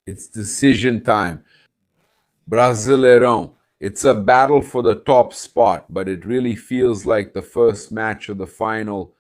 It's decision time. Brasileirão. It's a battle for the top spot, but it really feels like the first match of the final.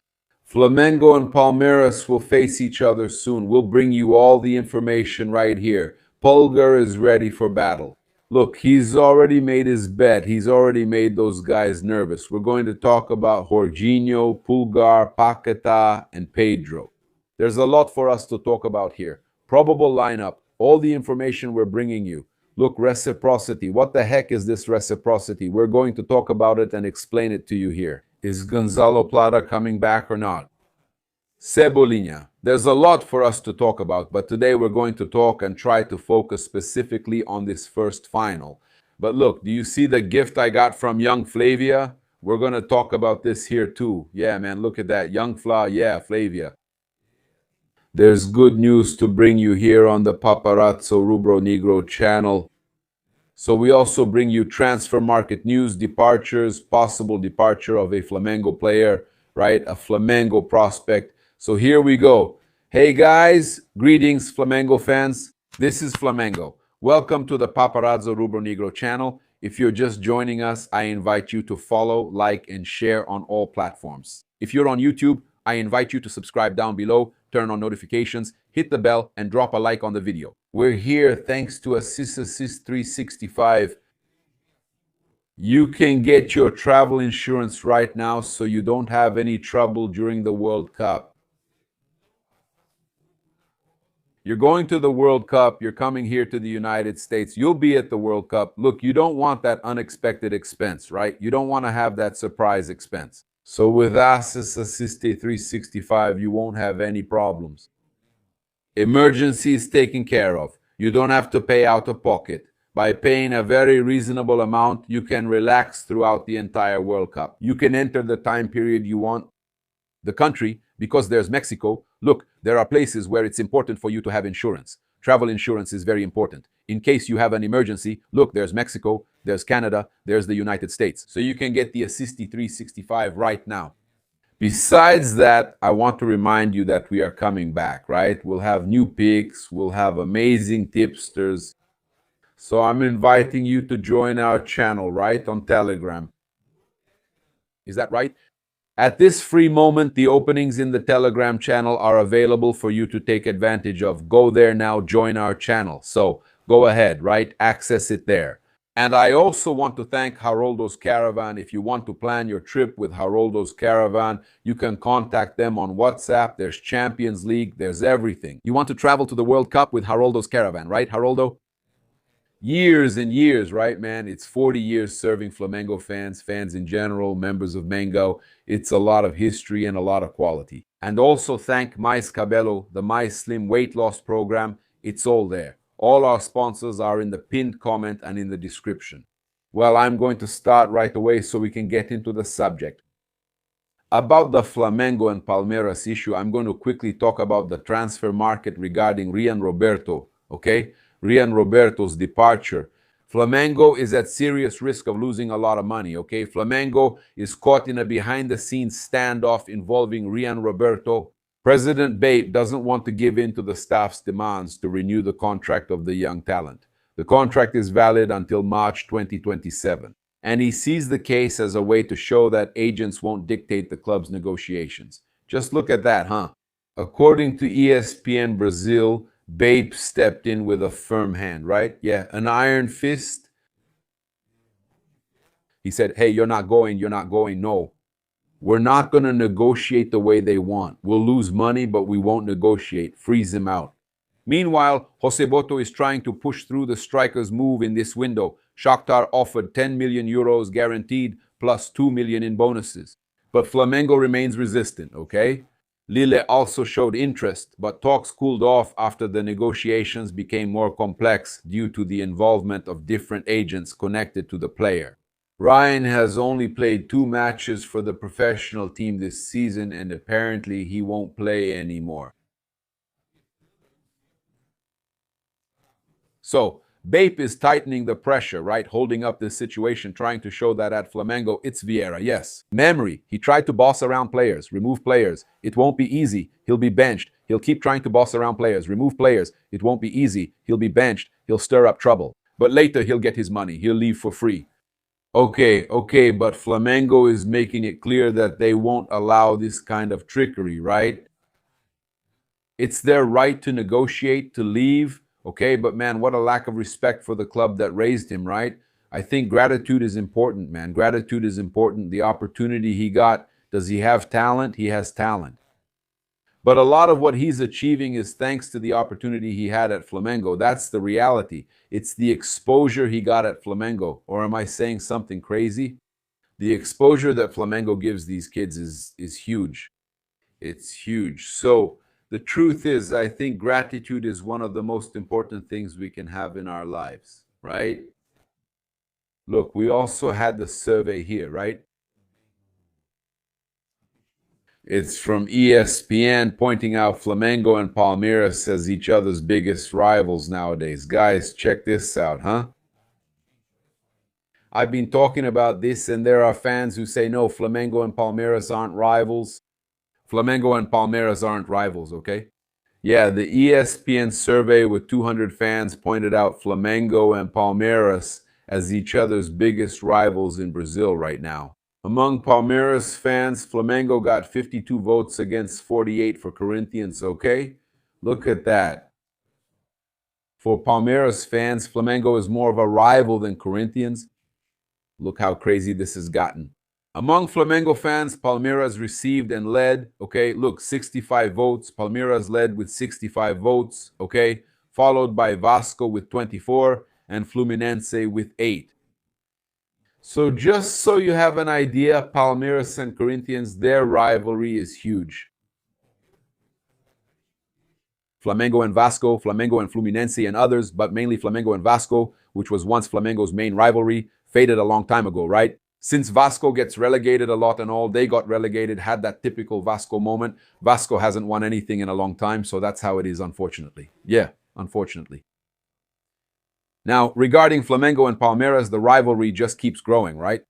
Flamengo and Palmeiras will face each other soon. We'll bring you all the information right here. Pulgar is ready for battle. Look, he's already made his bet. He's already made those guys nervous. We're going to talk about Jorginho, Pulgar, Paquetá, and Pedro. There's a lot for us to talk about here. Probable lineup, all the information we're bringing you. Look, reciprocity. What the heck is this reciprocity? We're going to talk about it and explain it to you here. Is Gonzalo Plata coming back or not? Cebolinha. There's a lot for us to talk about, but today we're going to talk and try to focus specifically on this first final. But look, do you see the gift I got from young Flavia? We're going to talk about this here too. Yeah, man, look at that. Young Fla, yeah, Flavia. There's good news to bring you here on the Paparazzo Rubro Negro channel. So we also bring you transfer market news, departures, possible departure of a Flamengo player, right? A Flamengo prospect. So here we go. Hey guys, greetings Flamengo fans. This is Flamengo. Welcome to the Paparazzo Rubro Negro channel. If you're just joining us, I invite you to follow, like, and share on all platforms. If you're on YouTube, I invite you to subscribe down below, turn on notifications, hit the bell, and drop a like on the video. We're here thanks to Assist 365. You can get your travel insurance right now so you don't have any trouble during the World Cup. You're going to the World Cup, you're coming here to the United States, you'll be at the World Cup. Look, you don't want that unexpected expense, right? You don't want to have that surprise expense. So with Assist 365, you won't have any problems. Emergency is taken care of. You don't have to pay out of pocket. By paying a very reasonable amount, you can relax throughout the entire World Cup. You can enter the time period you want. The country, because there's Mexico, look, there are places where it's important for you to have insurance. Travel insurance is very important. In case you have an emergency, look, there's Mexico, there's Canada, there's the United States. So you can get the Assist 365 right now. Besides that, I want to remind you that we are coming back, right? We'll have new picks, we'll have amazing tipsters. So I'm inviting you to join our channel, right, on Telegram. Is that right? At this free moment, the openings in the Telegram channel are available for you to take advantage of. Go there now, join our channel. So go ahead, right? Access it there. And I also want to thank Haroldo's Caravan. If you want to plan your trip with Haroldo's Caravan, you can contact them on WhatsApp. There's Champions League, there's everything. You want to travel to the World Cup with Haroldo's Caravan, right, Haroldo? Years and years, right, man? It's 40 years serving Flamengo fans, fans in general, members of Mango. It's a lot of history and a lot of quality. And also thank Mais Cabello, the My Slim weight loss program. It's all there. All our sponsors are in the pinned comment and in the description. Well, I'm going to start right away so we can get into the subject. About the Flamengo and Palmeiras issue, I'm going to quickly talk about the transfer market regarding Rian Roberto, okay? Rian Roberto's departure. Flamengo is at serious risk of losing a lot of money, okay? Flamengo is caught in a behind-the-scenes standoff involving Rian Roberto. President BAP doesn't want to give in to the staff's demands to renew the contract of the young talent. The contract is valid until March 2027, and he sees the case as a way to show that agents won't dictate the club's negotiations. Just look at that, huh? According to ESPN Brazil, BAP stepped in with a firm hand, right? Yeah, an iron fist. He said, hey, you're not going, no. We're not going to negotiate the way they want. We'll lose money, but we won't negotiate. Freeze him out. Meanwhile, Joseboto is trying to push through the striker's move in this window. Shakhtar offered 10 million euros guaranteed plus 2 million in bonuses. But Flamengo remains resistant, okay? Lille also showed interest, but talks cooled off after the negotiations became more complex due to the involvement of different agents connected to the player. Rian has only played 2 matches for the professional team this season, and apparently he won't play anymore. So, BAP is tightening the pressure, right? Holding up this situation, trying to show that at Flamengo, it's Vieira, yes. Memory, he tried to boss around players, remove players. It won't be easy. He'll be benched. He'll keep trying to boss around players, remove players. It won't be easy. He'll be benched. He'll stir up trouble. But later, he'll get his money. He'll leave for free. Okay, but Flamengo is making it clear that they won't allow this kind of trickery, right? It's their right to negotiate, to leave. Okay, but man, what a lack of respect for the club that raised him, right? I think gratitude is important, man. Gratitude is important. The opportunity he got, does he have talent? He has talent. But a lot of what he's achieving is thanks to the opportunity he had at Flamengo. That's the reality. It's the exposure he got at Flamengo. Or am I saying something crazy? The exposure that Flamengo gives these kids is huge. It's huge. So the truth is, I think gratitude is one of the most important things we can have in our lives, right? Look, we also had the survey here, right? It's from ESPN pointing out Flamengo and Palmeiras as each other's biggest rivals nowadays. Guys, check this out, huh? I've been talking about this, and there are fans who say, no, Flamengo and Palmeiras aren't rivals. Flamengo and Palmeiras aren't rivals, okay? Yeah, the ESPN survey with 200 fans pointed out Flamengo and Palmeiras as each other's biggest rivals in Brazil right now. Among Palmeiras fans, Flamengo got 52 votes against 48 for Corinthians, okay? Look at that. For Palmeiras fans, Flamengo is more of a rival than Corinthians. Look how crazy this has gotten. Among Flamengo fans, Palmeiras received and led, okay? Look, 65 votes. Palmeiras led with 65 votes, okay? Followed by Vasco with 24 and Fluminense with 8. So just so you have an idea, Palmeiras and Corinthians, their rivalry is huge. Flamengo and Vasco, Flamengo and Fluminense and others, but mainly Flamengo and Vasco, which was once Flamengo's main rivalry, faded a long time ago, right? Since Vasco gets relegated a lot and all, they got relegated, had that typical Vasco moment. Vasco hasn't won anything in a long time, so that's how it is, unfortunately. Yeah, unfortunately. Now, regarding Flamengo and Palmeiras, the rivalry just keeps growing, right?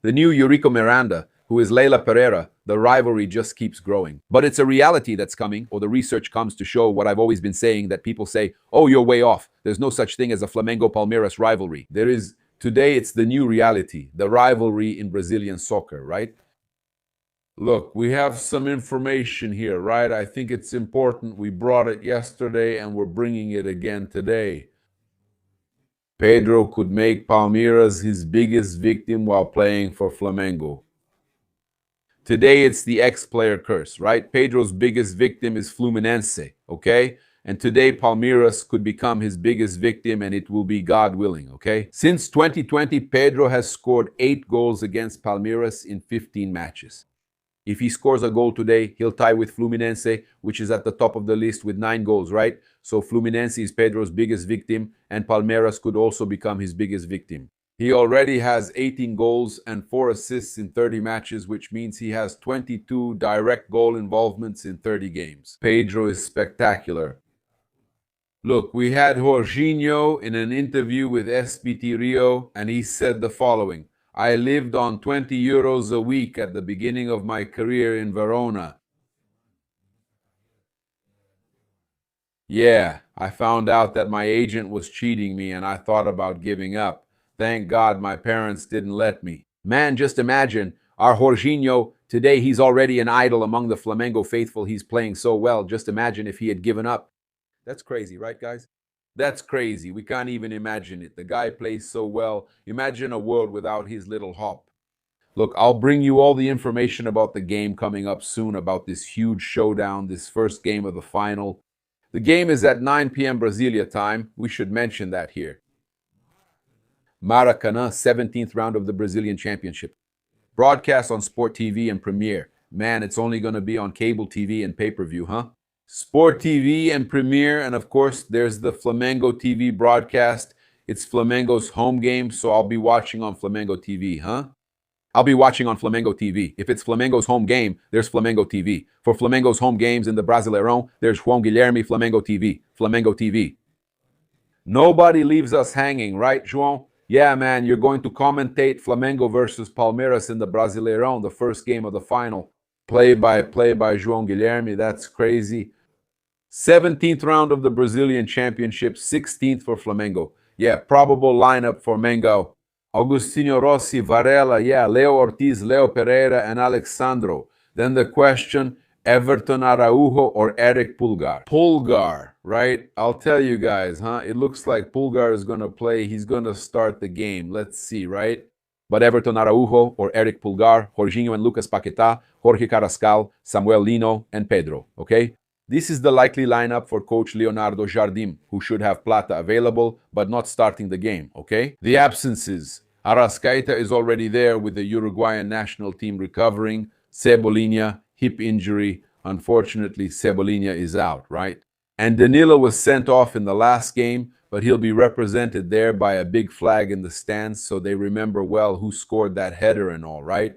The new Eurico Miranda, who is Leila Pereira, the rivalry just keeps growing. But it's a reality that's coming, or the research comes to show what I've always been saying, that people say, oh, you're way off. There's no such thing as a Flamengo-Palmeiras rivalry. There is. Today, it's the new reality, the rivalry in Brazilian soccer, right? Look, we have some information here, right? I think it's important. We brought it yesterday and we're bringing it again today. Pedro could make Palmeiras his biggest victim while playing for Flamengo. Today, it's the ex-player curse, right? Pedro's biggest victim is Fluminense, okay? And today, Palmeiras could become his biggest victim, and it will be God willing, okay? Since 2020, Pedro has scored 8 goals against Palmeiras in 15 matches. If he scores a goal today, he'll tie with Fluminense, which is at the top of the list with 9 goals, right? So Fluminense is Pedro's biggest victim, and Palmeiras could also become his biggest victim. He already has 18 goals and 4 assists in 30 matches, which means he has 22 direct goal involvements in 30 games. Pedro is spectacular. Look, we had Jorginho in an interview with SBT Rio, and he said the following. I lived on 20 euros a week at the beginning of my career in Verona. Yeah, I found out that my agent was cheating me and I thought about giving up. Thank God my parents didn't let me. Man, just imagine, our Jorginho, today he's already an idol among the Flamengo faithful. He's playing so well. Just imagine if he had given up. That's crazy, right, guys? That's crazy. We can't even imagine it. The guy plays so well. Imagine a world without his little hop. Look, I'll bring you all the information about the game coming up soon, about this huge showdown, this first game of the final. The game is at 9 p.m. Brasilia time. We should mention that here. Maracanã, 17th round of the Brazilian Championship. Broadcast on Sport TV and Premiere. Man, it's only going to be on cable TV and pay-per-view, huh? Sport TV and Premiere, and of course, there's the Flamengo TV broadcast. It's Flamengo's home game, so I'll be watching on Flamengo TV, huh? I'll be watching on Flamengo TV. If it's Flamengo's home game, there's Flamengo TV. For Flamengo's home games in the Brasileirão, there's João Guilherme Flamengo TV. Flamengo TV. Nobody leaves us hanging, right, João? Yeah, man, you're going to commentate Flamengo versus Palmeiras in the Brasileirão, the first game of the final. Play by João Guilherme, that's crazy. 17th round of the Brazilian Championship, 16th for Flamengo. Yeah, probable lineup for Mengo. Agostinho Rossi, Varela, yeah, Leo Ortiz, Leo Pereira, and Alexandro. Then the question, Everton Araujo or Eric Pulgar? Pulgar, right? I'll tell you guys, it looks like Pulgar is going to play. He's going to start the game. Let's see, right? But Everton Araujo or Eric Pulgar, Jorginho and Lucas Paquetá, Jorge Carrascal, Samuel Lino, and Pedro, okay? This is the likely lineup for coach Leonardo Jardim, who should have Plata available, but not starting the game, okay? The absences. Arrascaeta is already there with the Uruguayan national team recovering. Cebolinha, hip injury. Unfortunately, Cebolinha is out, right? And Danilo was sent off in the last game, but he'll be represented there by a big flag in the stands so they remember well who scored that header and all, right?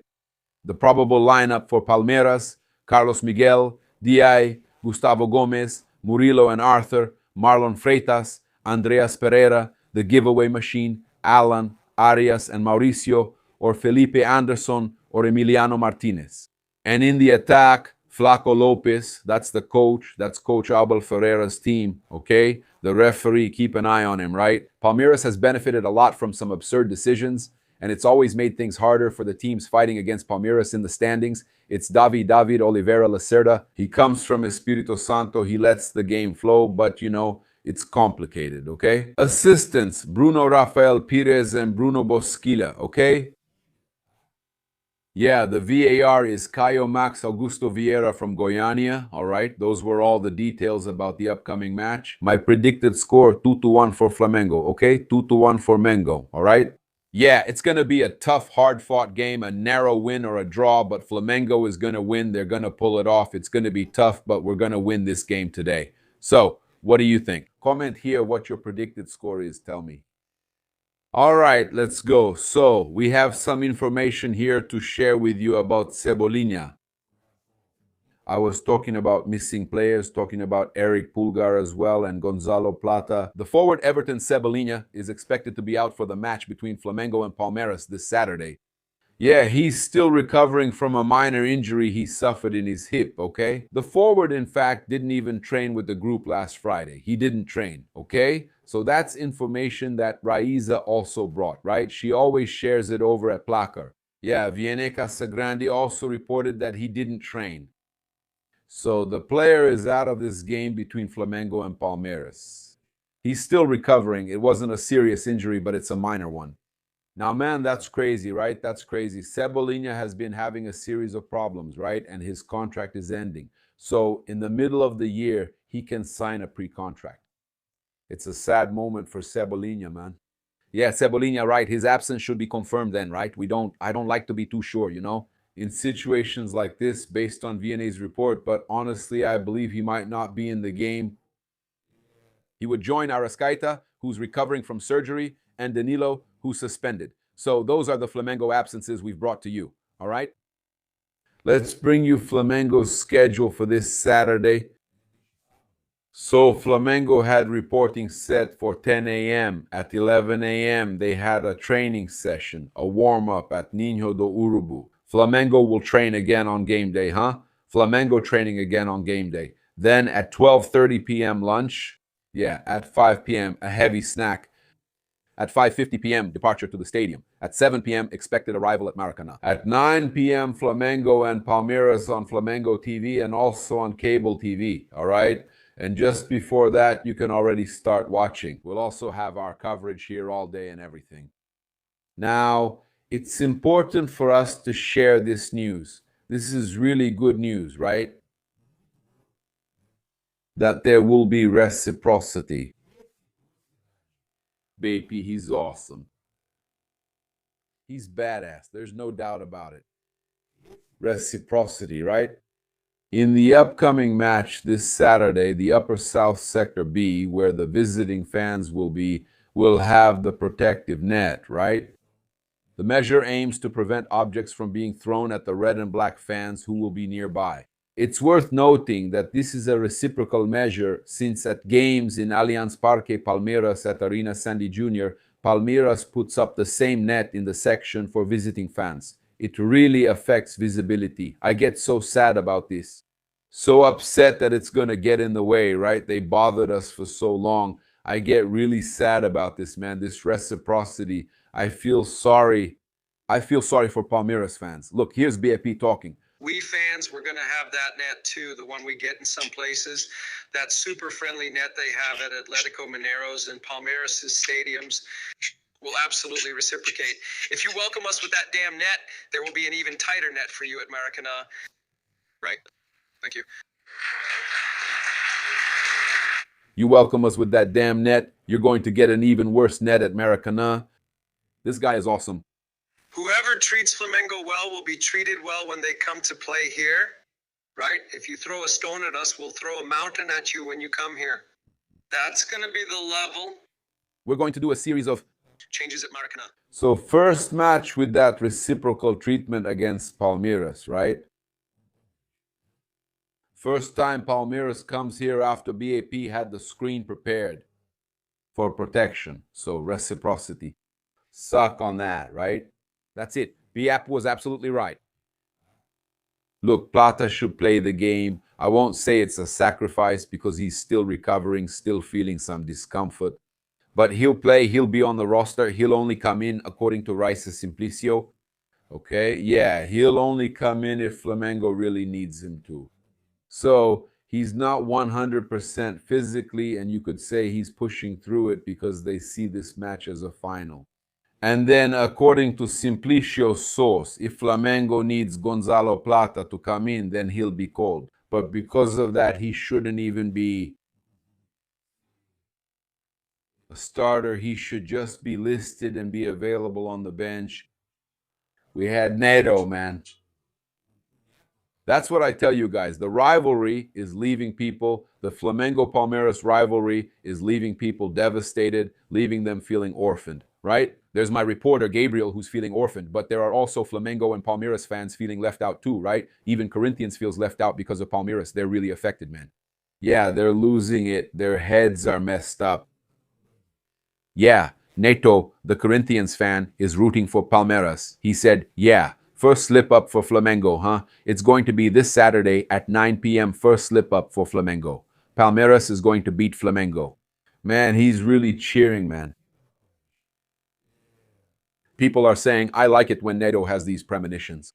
The probable lineup for Palmeiras, Carlos Miguel, Di, Gustavo Gomez, Murilo and Arthur, Marlon Freitas, Andreas Pereira, the giveaway machine, Alan, Arias and Mauricio, or Felipe Anderson or Emiliano Martinez. And in the attack, Flaco Lopez, that's the coach, that's Coach Abel Ferreira's team, okay? The referee, keep an eye on him, right? Palmeiras has benefited a lot from some absurd decisions, and it's always made things harder for the teams fighting against Palmeiras in the standings. It's David Oliveira Lacerda. He comes from Espírito Santo. He lets the game flow, but it's complicated, okay? Assistants, Bruno Rafael Pires and Bruno Bosquilla, okay? Yeah, the VAR is Caio Max Augusto Vieira from Goiânia. All right, those were all the details about the upcoming match. My predicted score, 2-1 for Flamengo, okay? 2-1 for Mengo, all right? Yeah, it's going to be a tough, hard-fought game, a narrow win or a draw, but Flamengo is going to win. They're going to pull it off. It's going to be tough, but we're going to win this game today. So, what do you think? Comment here what your predicted score is. Tell me. All right, let's go. So, we have some information here to share with you about Cebolinha. I was talking about missing players, talking about Eric Pulgar as well and Gonzalo Plata. The forward Everton Cebolinha is expected to be out for the match between Flamengo and Palmeiras this Saturday. Yeah, he's still recovering from a minor injury he suffered in his hip, okay? The forward, in fact, didn't even train with the group last Friday. He didn't train, okay? So that's information that Raiza also brought, right? She always shares it over at Placar. Yeah, Vianney Casagrande also reported that he didn't train. So the player is out of this game between Flamengo and Palmeiras. He's still recovering. It wasn't a serious injury, but it's a minor one. Now, man, that's crazy, right? That's crazy. Cebolinha has been having a series of problems, right? And his contract is ending. So in the middle of the year, he can sign a pre-contract. It's a sad moment for Cebolinha, man. Yeah, Cebolinha, right. His absence should be confirmed then, right? I don't like to be too sure, in situations like this based on Vianney's report, but honestly, I believe he might not be in the game. He would join Arrascaeta, who's recovering from surgery, and Danilo, who's suspended. So those are the Flamengo absences we've brought to you, all right? Let's bring you Flamengo's schedule for this Saturday. So Flamengo had reporting set for 10 a.m. At 11 a.m., they had a training session, a warm-up at Ninho do Urubu. Flamengo will train again on game day, Flamengo training again on game day. Then at 12:30 p.m. lunch. Yeah, at 5 p.m. a heavy snack. At 5:50 p.m. departure to the stadium. At 7 p.m. expected arrival at Maracanã. At 9 p.m. Flamengo and Palmeiras on Flamengo TV and also on cable TV, all right? And just before that, you can already start watching. We'll also have our coverage here all day and everything. Now, it's important for us to share this news. This is really good news, right? That there will be reciprocity. Baby, he's awesome. He's badass. There's no doubt about it. Reciprocity, right? In the upcoming match this Saturday, the Upper South Sector B, where the visiting fans will have the protective net, right? The measure aims to prevent objects from being thrown at the red and black fans who will be nearby. It's worth noting that this is a reciprocal measure since at games in Allianz Parque Palmeiras at Arena Sandy Jr., Palmeiras puts up the same net in the section for visiting fans. It really affects visibility. I get so sad about this. so upset that it's going to get in the way, right? They bothered us for so long. I get really sad about this, man. This reciprocity. I feel sorry. I feel sorry for Palmeiras fans. Look, here's BAP talking. We fans, we're going to have that net too, the one we get in some places. That super friendly net they have at Atletico Minero's and Palmeiras' stadiums will absolutely reciprocate. If you welcome us with that damn net, there will be an even tighter net for you at Maracanã. Right. Thank you. You welcome us with that damn net, you're going to get an even worse net at Maracanã. This guy is awesome. Whoever treats Flamengo well will be treated well when they come to play here, right? If you throw a stone at us, we'll throw a mountain at you when you come here. That's going to be the level. We're going to do a series of changes at Maracanã. So first match with that reciprocal treatment against Palmeiras, right? First time Palmeiras comes here after BAP had the screen prepared for protection. So reciprocity. Suck on that, right? That's it. BAP was absolutely right. Look, Plata should play the game. I won't say it's a sacrifice because he's still recovering, still feeling some discomfort. But he'll play, he'll be on the roster. He'll only come in, according to Rice Simplicio. Okay, yeah, he'll only come in if Flamengo really needs him to. So he's not 100% physically, and you could say he's pushing through it because they see this match as a final. And then, according to Simplicio's source, if Flamengo needs Gonzalo Plata to come in, then he'll be called. But because of that, he shouldn't even be a starter. He should just be listed and be available on the bench. We had Neto, man. That's what I tell you guys. The rivalry is leaving people. The Flamengo-Palmeiras rivalry is leaving people devastated, leaving them feeling orphaned, right? There's my reporter, Gabriel, who's feeling orphaned, but there are also Flamengo and Palmeiras fans feeling left out too, right? Even Corinthians feels left out because of Palmeiras. They're really affected, man. Yeah, they're losing it. Their heads are messed up. Yeah, Neto, the Corinthians fan, is rooting for Palmeiras. He said, yeah, first slip up for Flamengo, huh? It's going to be this Saturday at 9 p.m. First slip up for Flamengo. Palmeiras is going to beat Flamengo. Man, he's really cheering, man. People are saying, I like it when Neto has these premonitions.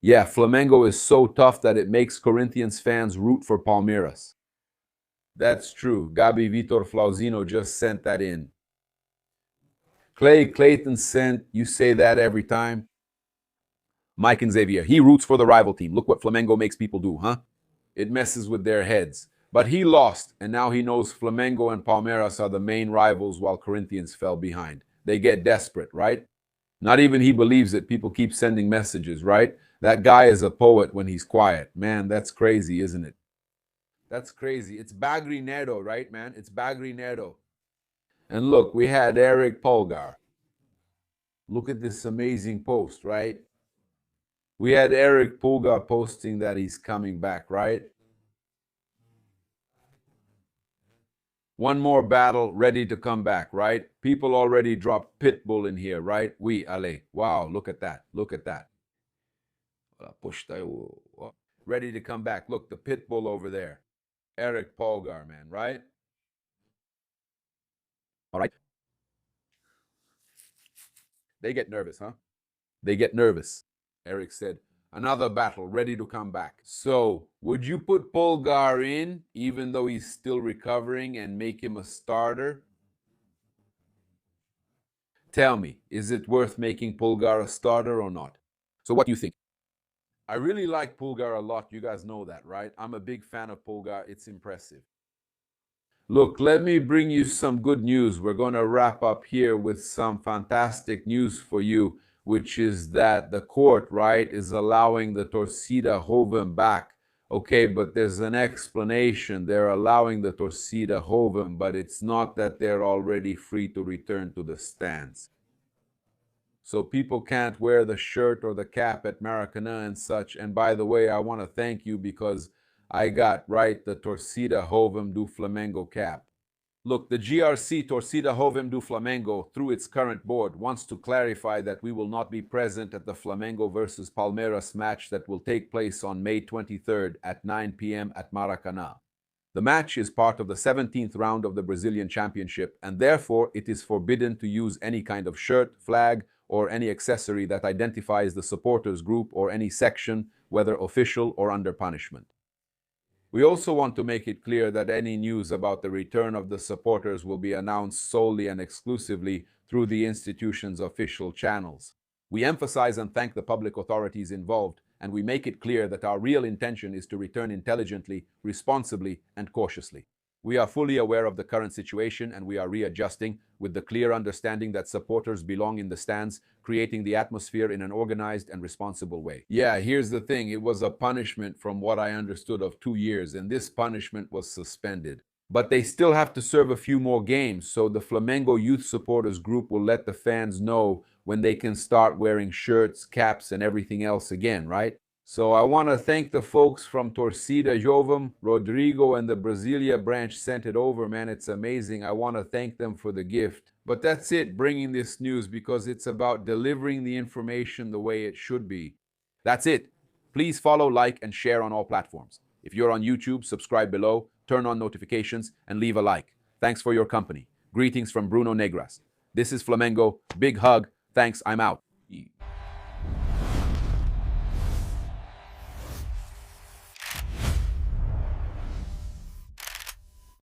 Yeah, Flamengo is so tough that it makes Corinthians fans root for Palmeiras. That's true. Gabi Vitor Flauzino just sent that in. Clay Clayton sent, you say that every time. Mike and Xavier, he roots for the rival team. Look what Flamengo makes people do, huh? It messes with their heads. But he lost, and now he knows Flamengo and Palmeiras are the main rivals while Corinthians fell behind. They get desperate, right? Not even he believes it. People keep sending messages, right? That guy is a poet when he's quiet. Man, that's crazy, isn't it? That's crazy. It's Bagri Neto, right, man? It's Bagri Neto. And look, we had Eric Pulgar. Look at this amazing post, right? We had Eric Pulgar posting that he's coming back, right? One more battle ready to come back, right? People already dropped Pitbull in here, right? Oui, allez. Wow, look at that. Look at that. Ready to come back. Look, the Pitbull over there. Eric Pulgar, man, right? All right. They get nervous, huh? They get nervous. Eric said, another battle ready to come back. So, would you put Pulgar in, even though he's still recovering, and make him a starter? Tell me, is it worth making Pulgar a starter or not? So what do you think? I really like Pulgar a lot. You guys know that, right? I'm a big fan of Pulgar. It's impressive. Look, let me bring you some good news. We're going to wrap up here with some fantastic news for you, which is that the court, right, is allowing the Torcida Jovem back. Okay, but there's an explanation. They're allowing the Torcida Jovem, but it's not that they're already free to return to the stands. So people can't wear the shirt or the cap at Maracanã and such. And by the way, I want to thank you because I got right the Torcida Jovem do Flamengo cap. Look, the GRC Torcida Jovem do Flamengo, through its current board, wants to clarify that we will not be present at the Flamengo versus Palmeiras match that will take place on May 23rd at 9 p.m. at Maracanã. The match is part of the 17th round of the Brazilian Championship, and therefore it is forbidden to use any kind of shirt, flag, or any accessory that identifies the supporters group or any section, whether official or under punishment. We also want to make it clear that any news about the return of the supporters will be announced solely and exclusively through the institution's official channels. We emphasize and thank the public authorities involved, and we make it clear that our real intention is to return intelligently, responsibly, and cautiously. We are fully aware of the current situation and we are readjusting with the clear understanding that supporters belong in the stands, creating the atmosphere in an organized and responsible way. Yeah, here's the thing. It was a punishment from what I understood of 2 years, and this punishment was suspended. But they still have to serve a few more games, so the Flamengo Youth Supporters Group will let the fans know when they can start wearing shirts, caps, and everything else again, right? So I want to thank the folks from Torcida Jovem, Rodrigo, and the Brasilia branch sent it over, man. It's amazing. I want to thank them for the gift. But that's it, bringing this news, because it's about delivering the information the way it should be. That's it. Please follow, like, and share on all platforms. If you're on YouTube, subscribe below, turn on notifications, and leave a like. Thanks for your company. Greetings from Bruno Negras. This is Flamengo. Big hug. Thanks. I'm out.